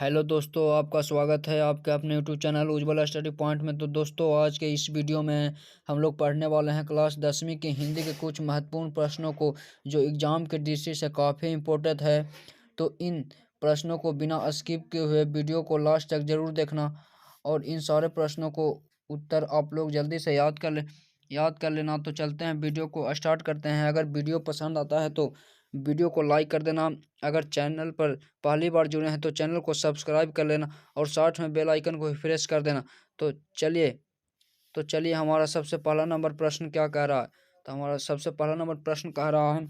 Hello दोस्तों, आपका स्वागत है आपके अपने YouTube channel Ujjwala study point में। तो दोस्तों, आज के इस वीडियो में हम लोग पढ़ने वाले हैं क्लास 10वीं की हिंदी के कुछ महत्वपूर्ण प्रश्नों को, जो एग्ज़ाम के दृष्टि से काफ़ी इम्पोर्टेंट है। तो इन प्रश्नों को बिना स्किप किए हुए वीडियो को लास्ट तक ज़रूर देखना, और इन सारे प्रश्नों को उत्तर आप लोग जल्दी से याद कर लेना। तो चलते हैं, वीडियो को स्टार्ट करते हैं। अगर वीडियो पसंद आता है तो वीडियो को लाइक कर देना। अगर चैनल पर पहली बार जुड़े हैं तो चैनल को सब्सक्राइब कर लेना और साथ में बेल आइकन को प्रेस कर देना। तो चलिए हमारा सबसे पहला नंबर प्रश्न क्या कह रहा है। तो हमारा सबसे पहला नंबर प्रश्न कह रहा है,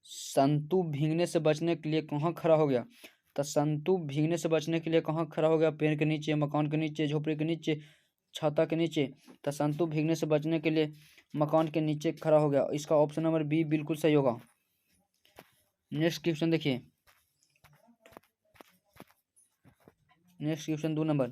संतु भीगने से बचने के लिए कहाँ खड़ा हो गया। तो संतु भीगने से बचने के लिए कहाँ खड़ा हो गया? पेड़ के नीचे, मकान के नीचे, झोपड़ी के नीचे, छाता के नीचे। तो संतु भीगने से बचने के लिए मकान के नीचे खड़ा हो गया। इसका ऑप्शन नंबर बी बिल्कुल सही होगा। नेक्स्ट क्वेश्चन देखिए। नेक्स्ट क्वेश्चन 2 नंबर,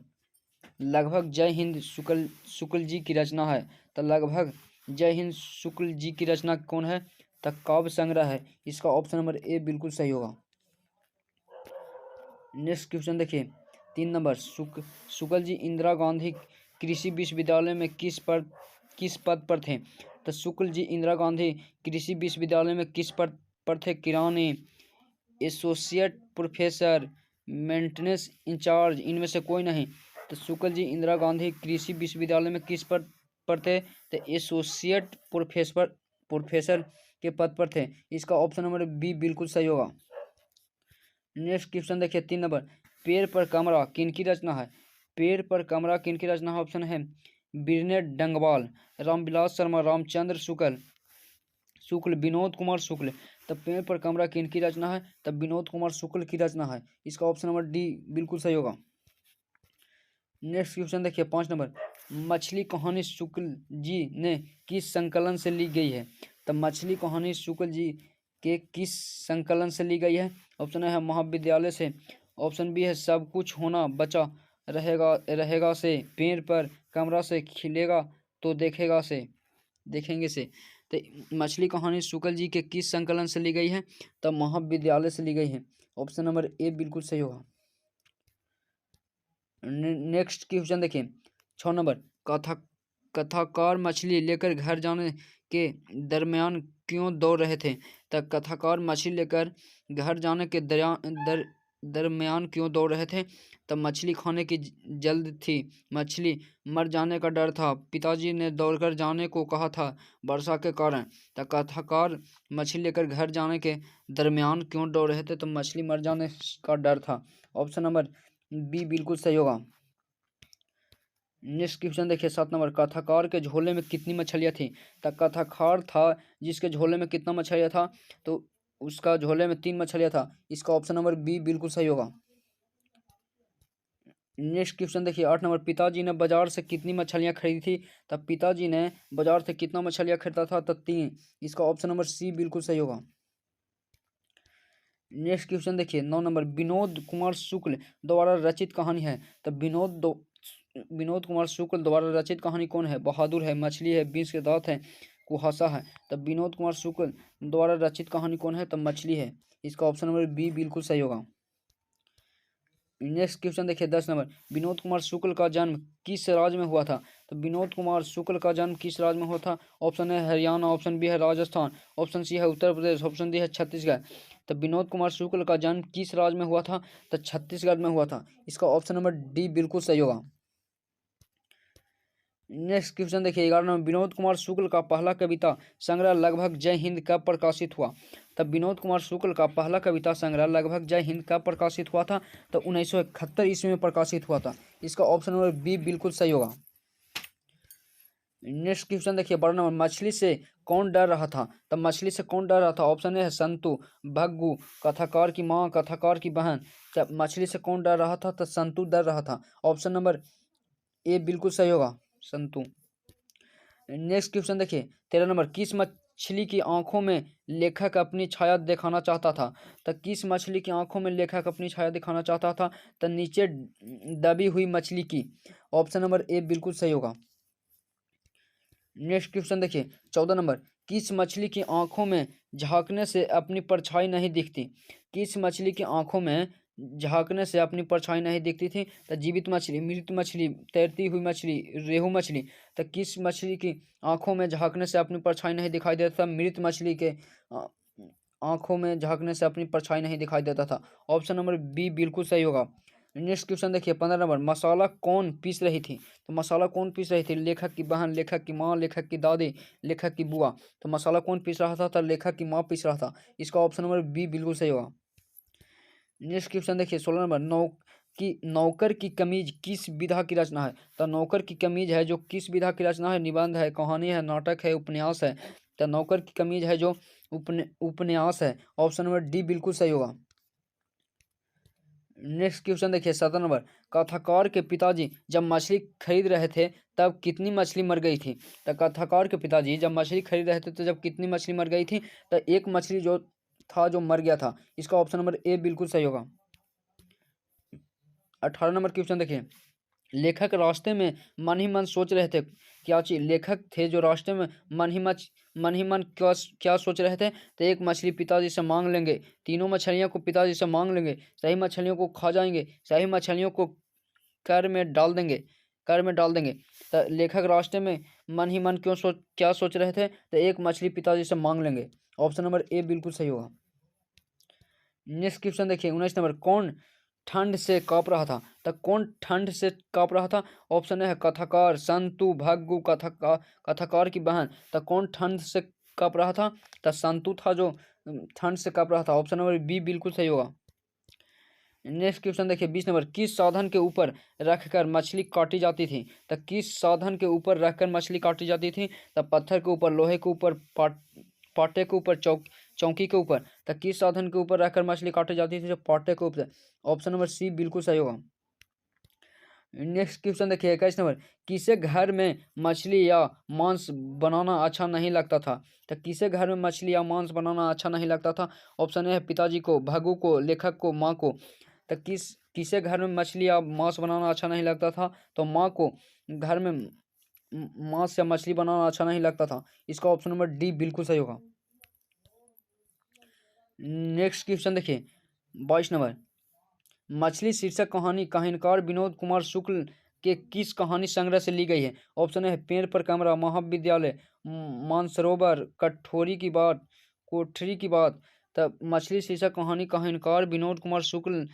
लगभग जय हिंद शुक्ल जी की रचना है। तो लगभग जय हिंद शुक्ल जी की रचना कौन है? तो काव्य संग्रह है। इसका ऑप्शन नंबर ए बिल्कुल सही होगा। नेक्स्ट क्वेश्चन देखिए। 3 नंबर, शुक्ल जी इंदिरा गांधी कृषि विश्वविद्यालय में किस पद पर थे। तो शुक्ल जी इंदिरा गांधी कृषि विश्वविद्यालय में किस पद पर थे? किरानी, एसोसिएट प्रोफेसर, मेंटेनेंस इंचार्ज, इनमें से कोई नहीं। तो शुक्ल जी इंदिरा गांधी कृषि विश्वविद्यालय में किस पद पर थे? तो एसोसिएट प्रोफेसर के पद पर थे। इसका ऑप्शन नंबर बी बिल्कुल सही होगा। नेक्स्ट क्वेश्चन देखिए। 3 नंबर, पेड़ पर कमरा किनकी रचना है। पेड़ पर कमरा किनकी रचना है? ऑप्शन है बिरने डंगवाल, रामविलास शर्मा, रामचंद्र शुक्ल, विनोद कुमार शुक्ल। तब पेड़ पर कमरा किनकी रचना है? तब विनोद कुमार शुक्ल की रचना है। इसका ऑप्शन नंबर डी बिल्कुल सही होगा। नेक्स्ट क्वेश्चन देखिए। 5 नंबर, मछली कहानी शुक्ल जी ने किस संकलन से ली गई है। तब मछली कहानी शुक्ल जी के किस संकलन से ली गई है? ऑप्शन है महाविद्यालय से, ऑप्शन बी है सब कुछ होना बचा रहेगा से, पेड़ पर कमरा से, खिलेगा तो देखेंगे से। तो मछली कहानी शुक्ल जी के किस संकलन से ली गई है? तब महाविद्यालय से ली गई है। ऑप्शन नंबर ए बिल्कुल सही होगा। नेक्स्ट क्वेश्चन देखिए। 6 नंबर, कथाकार मछली लेकर घर जाने के दरमियान क्यों दौड़ रहे थे। तब कथाकार मछली लेकर घर जाने के दरमियान क्यों दौड़ रहे थे? तब मछली खाने की जल्द थी, मछली मर जाने का डर था, पिताजी ने दौड़कर जाने को कहा था, वर्षा के कारण। तब कथाकार मछली लेकर घर जाने के दरमियान क्यों दौड़ रहे थे? तो मछली मर जाने का डर था। ऑप्शन नंबर बी बिल्कुल सही होगा। नेक्स्ट क्वेश्चन देखिए। 7 नंबर, कथाकार के झोले में कितनी मछलियाँ थी। तो कथाकार था जिसके झोले में कितना मछलियाँ था? तो उसका झोले में 3 मछलियाँ था। इसका ऑप्शन नंबर बी बिल्कुल सही होगा। नेक्स्ट क्वेश्चन देखिए। 8 नंबर, पिताजी ने बाजार से कितनी मछलियाँ खरीदी थी। तब पिताजी ने बाजार से कितना मछलियाँ खरीदा था? तो 3। इसका ऑप्शन नंबर सी बिल्कुल सही होगा। नेक्स्ट क्वेश्चन देखिए। 9 नंबर, विनोद कुमार शुक्ल द्वारा रचित कहानी है। तब विनोद कुमार शुक्ल द्वारा रचित कहानी कौन है? बहादुर है, मछली है, 20 के दांत है, कुहासा है। तब विनोद कुमार शुक्ल द्वारा रचित कहानी कौन है? तब मछली है। इसका ऑप्शन नंबर बी बिल्कुल सही होगा। नेक्स्ट क्वेश्चन देखिए। 10 नंबर, विनोद कुमार शुक्ल का जन्म किस राज्य में हुआ था। तो विनोद कुमार शुक्ल का जन्म किस राज्य में हुआ था? ऑप्शन है हरियाणा, ऑप्शन बी है राजस्थान, ऑप्शन सी है उत्तर प्रदेश, ऑप्शन डी है छत्तीसगढ़। तो विनोद कुमार शुक्ल का जन्म किस राज्य में हुआ था? तो छत्तीसगढ़ में हुआ था। इसका ऑप्शन नंबर डी बिल्कुल सही होगा। नेक्स्ट क्वेश्चन देखिए। 11 नंबर, विनोद कुमार शुक्ल का पहला कविता संग्रह लगभग जय हिंद कब प्रकाशित हुआ। तब विनोद कुमार शुक्ल का पहला कविता संग्रह लगभग जय हिंद कब प्रकाशित हुआ था? तो 1971 ईस्वी में प्रकाशित हुआ था। इसका ऑप्शन नंबर बी बिल्कुल सही होगा। नेक्स्ट क्वेश्चन देखिए। 12 नंबर, मछली से कौन डर रहा था। तब मछली से कौन डर रहा था? ऑप्शन ए है संतु, भग्गू, कथाकार की माँ, कथाकार की बहन। जब मछली से कौन डर रहा था? तो संतु डर रहा था। ऑप्शन नंबर ए बिल्कुल सही होगा, संतु। नेक्स्ट क्वेश्चन देखिए। 13 नंबर, किस मछली की आंखों में लेखक अपनी छाया दिखाना चाहता था। तो किस मछली की आंखों में लेखक अपनी छाया दिखाना चाहता था? तो नीचे दबी हुई मछली की। ऑप्शन नंबर ए बिल्कुल सही होगा। नेक्स्ट क्वेश्चन देखिए। 14 नंबर, किस मछली की आंखों में झांकने से अपनी परछाई नहीं दिखती। किस मछली की आंखों में झांकने से अपनी परछाई नहीं दिखती थी। तो जीवित मछली, मृत मछली, तैरती हुई मछली, रेहू मछली। तो किस मछली की आंखों में झांकने से अपनी परछाई नहीं दिखाई देता था? मृत मछली के आंखों में झांकने से अपनी परछाई नहीं दिखाई देता था। ऑप्शन नंबर बी बिल्कुल सही होगा। नेक्स्ट क्वेश्चन देखिए 15 नंबर, मसाला कौन पीस रही थी? तो मसाला कौन पीस रही थी? लेखक की बहन, लेखक की माँ, लेखक की दादी, लेखक की बुआ। तो मसाला कौन पीस रहा था? तो लेखक की माँ पीस रहा था। इसका ऑप्शन नंबर बी बिल्कुल सही होगा। नेक्स्ट क्वेश्चन देखिए 16 नंबर, नौकर की कमीज किस विधा की रचना है? तो नौकर की कमीज है जो किस विधा की रचना है? निबंध है, कहानी है, नाटक है, उपन्यास है। तो नौकर की कमीज है जो उपन्यास है। ऑप्शन नंबर डी बिल्कुल सही होगा। नेक्स्ट क्वेश्चन देखिए 17 नंबर, कथाकार के पिताजी जब मछली खरीद रहे थे तब कितनी मछली मर गई थी? तो कथाकार के पिताजी जब मछली खरीद रहे थे तो जब कितनी मछली मर गई थी? तो एक मछली जो था जो मर गया था। इसका ऑप्शन नंबर ए बिल्कुल सही होगा। 18 नंबर क्वेश्चन देखिए, लेखक रास्ते में मन ही मन सोच रहे थे क्या चीज? लेखक थे जो रास्ते में मन ही मन क्या क्या सोच रहे थे? तो एक मछली पिताजी से मांग लेंगे, तीनों मछलियों को पिताजी से मांग लेंगे, सही मछलियों को खा जाएंगे, सही मछलियों को कर में डाल देंगे, कर में डाल देंगे। तो लेखक रास्ते में मन ही मन क्या सोच रहे थे? तो एक मछली पिताजी से मांग लेंगे। ऑप्शन नंबर ए बिल्कुल सही होगा। नेक्स्ट क्वेश्चन देखिए 19 नंबर, कौन ठंड से काँप रहा था? तो कौन ठंड से काँप रहा था? ऑप्शन ए है कथाकार, संतु, भग्गू, कथाकार की बहन। तो कौन ठंड से काँप रहा था? तो संतु था जो ठंड से काँप रहा था। ऑप्शन नंबर बी बिल्कुल सही होगा। नेक्स्ट क्वेश्चन देखिए 20 नंबर, किस साधन के ऊपर रखकर मछली काटी जाती थी? तो किस साधन के ऊपर रखकर मछली काटी जाती थी? तो पत्थर के ऊपर, लोहे के ऊपर, पाटे के ऊपर, चौकी के ऊपर। तो किस साधन के ऊपर रखकर मछली काटी जाती थी? जो पाटे के ऊपर। ऑप्शन नंबर सी बिल्कुल सही होगा। नेक्स्ट क्वेश्चन देखिए 21 नंबर, किसे घर में मछली या मांस बनाना अच्छा नहीं लगता था? तो किसे घर में मछली या मांस बनाना अच्छा नहीं लगता था? ऑप्शन ए है पिताजी को, भगू को, लेखक को, माँ को। तो किसे घर में मछली या मांस बनाना अच्छा नहीं लगता था? तो माँ को घर में मांस या मछली बनाना अच्छा नहीं लगता था। इसका ऑप्शन नंबर डी बिल्कुल सही होगा। नेक्स्ट क्वेश्चन देखिए 22 नंबर, मछली शीर्षक कहानी कहानीकार विनोद कुमार शुक्ल के किस कहानी संग्रह से ली गई है? ऑप्शन है पेड़ पर कमरा, महाविद्यालय, मानसरोवर, कठोरी की बात, कोठरी की बात। तब मछली शीर्षक कहानी कहानीकार विनोद कुमार शुक्ल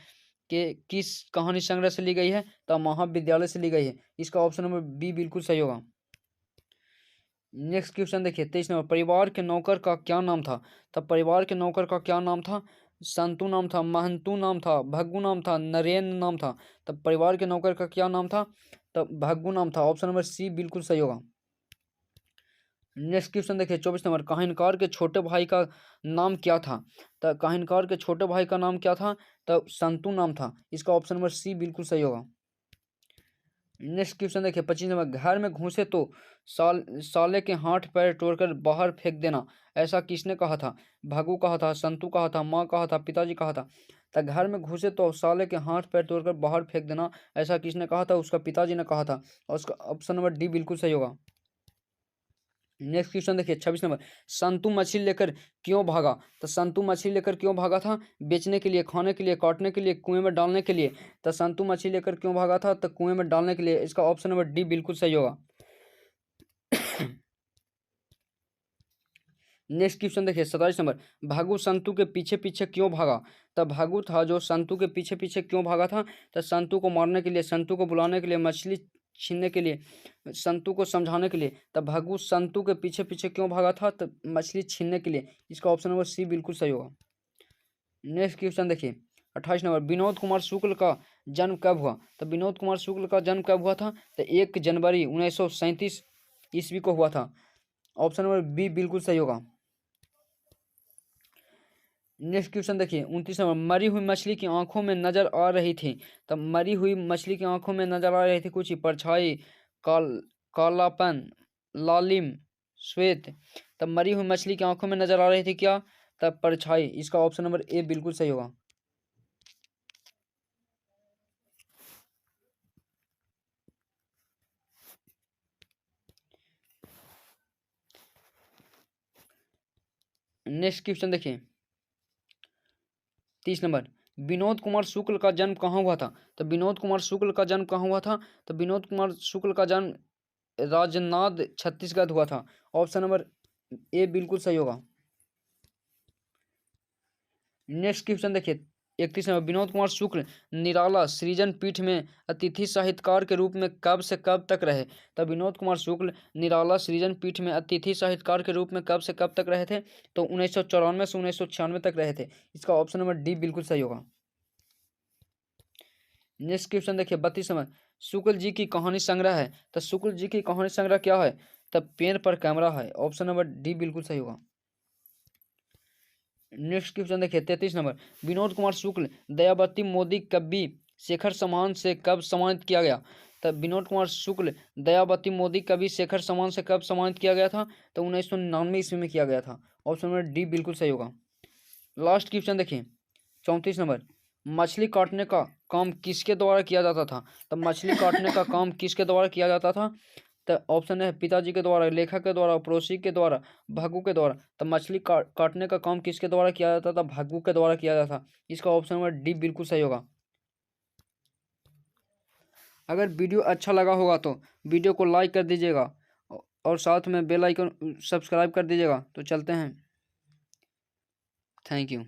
के किस कहानी संग्रह से ली गई है? तब महाविद्यालय से ली गई है। इसका ऑप्शन नंबर बी बिल्कुल सही होगा। नेक्स्ट क्वेश्चन देखिए 23 नंबर, परिवार के नौकर का क्या नाम था? तब परिवार के नौकर का क्या नाम था? संतु नाम था, महंतु नाम था, भग्गू नाम था, नरेंद्र नाम था। तब परिवार के नौकर का क्या नाम था? तब भग्गू नाम था। ऑप्शन नंबर सी बिल्कुल सही होगा। नेक्स्ट क्वेश्चन देखिए 24 नंबर, कहानीकार के छोटे भाई का नाम क्या था? तो कहानीकार के छोटे भाई का नाम क्या था? तब संतु नाम था। इसका ऑप्शन नंबर सी बिल्कुल सही होगा। नेक्स्ट क्वेश्चन देखिए 25 नंबर, घर में घुसे तो साले के हाथ पैर तोड़कर बाहर फेंक देना, ऐसा किसने कहा था? भगू कहा था, संतू कहा था, माँ कहा था, पिताजी कहा था। तो घर में घुसे तो साले के हाथ पैर तोड़कर बाहर फेंक देना, ऐसा किसने कहा था? उसका पिताजी ने कहा था। और उसका ऑप्शन नंबर डी बिल्कुल सही होगा। नेक्स्ट क्वेश्चन देखिए 26 नंबर, संतू मछली लेकर क्यों भागा? तो संतू मछली लेकर क्यों भागा था? बेचने के लिए, खाने के लिए, काटने के लिए, कुएं में डालने के लिए। तो संतू मछली लेकर क्यों भागा था? तो कुएं में डालने के लिए। इसका ऑप्शन नंबर डी बिल्कुल सही होगा। नेक्स्ट क्वेश्चन देखिए 27 नंबर, भागू संतू के पीछे पीछे क्यों भागा? तब भागू था जो संतू के पीछे पीछे क्यों भागा था? तो संतू को मारने के लिए, संतू को बुलाने के लिए, मछली छीनने के लिए, संतू को समझाने के लिए। तब भागू संतू के पीछे पीछे क्यों भागा था? तो मछली छीनने के लिए। इसका ऑप्शन नंबर सी बिल्कुल सही होगा। नेक्स्ट क्वेश्चन देखिए 28 नंबर, विनोद कुमार शुक्ल का जन्म कब हुआ? तो विनोद कुमार शुक्ल का जन्म कब हुआ था? तो 1 जनवरी 1937 ईस्वी को हुआ था। ऑप्शन नंबर बी बिल्कुल सही होगा। नेक्स्ट क्वेश्चन देखिए 29 नंबर, मरी हुई मछली की आंखों में नजर आ रही थी। तब मरी हुई मछली की आंखों में नजर आ रही थी कुछ ही, परछाई, काल कालापन, लालिम, श्वेत। तब मरी हुई मछली की आंखों में नजर आ रही थी क्या? तब परछाई। इसका ऑप्शन नंबर ए बिल्कुल सही होगा। नेक्स्ट क्वेश्चन देखिए 30 नंबर, विनोद कुमार शुक्ल का जन्म कहाँ हुआ था? तो विनोद कुमार शुक्ल का जन्म कहाँ हुआ था? तो विनोद कुमार शुक्ल का जन्म राजनांद छत्तीसगढ़ हुआ था। ऑप्शन नंबर ए बिल्कुल सही होगा। नेक्स्ट क्वेश्चन देखिए 31 नंबर, विनोद कुमार शुक्ल निराला सृजन पीठ में अतिथि साहित्यकार के रूप में कब से कब तक रहे? तो विनोद कुमार शुक्ल निराला सृजन पीठ में अतिथि साहित्यकार के रूप में कब से कब तक रहे थे? तो 1994 से 1996 तक रहे थे। इसका ऑप्शन नंबर डी बिल्कुल सही होगा। नेक्स्ट क्वेश्चन देखिए 32 नंबर, शुक्ल जी की कहानी संग्रह है। तो शुक्ल जी की कहानी संग्रह क्या है? तब पेन पर कैमरा है। ऑप्शन नंबर डी बिल्कुल सही होगा। नेक्स्ट क्वेश्चन देखिए 33 नंबर, विनोद कुमार शुक्ल दयावती मोदी कवि शेखर सम्मान से कब सम्मानित किया गया? तब विनोद कुमार शुक्ल दयावती मोदी कवि शेखर सम्मान से कब सम्मानित किया गया था? तो 1999 ईस्वी में किया गया था। ऑप्शन नंबर डी बिल्कुल सही होगा। लास्ट क्वेश्चन देखिए 34 नंबर, मछली काटने का काम किसके द्वारा किया जाता था? तब मछली काटने का काम किसके द्वारा किया जाता था? तो ऑप्शन है पिताजी के द्वारा, लेखक के द्वारा, पड़ोसी के द्वारा, भागू के द्वारा। तो मछली काटने का काम किसके द्वारा किया जाता था? भागू के द्वारा किया जाता था। इसका ऑप्शन नंबर डी बिल्कुल सही होगा। अगर वीडियो अच्छा लगा होगा तो वीडियो को लाइक कर दीजिएगा और साथ में बेल आइकन सब्सक्राइब कर दीजिएगा। तो चलते हैं, थैंक यू।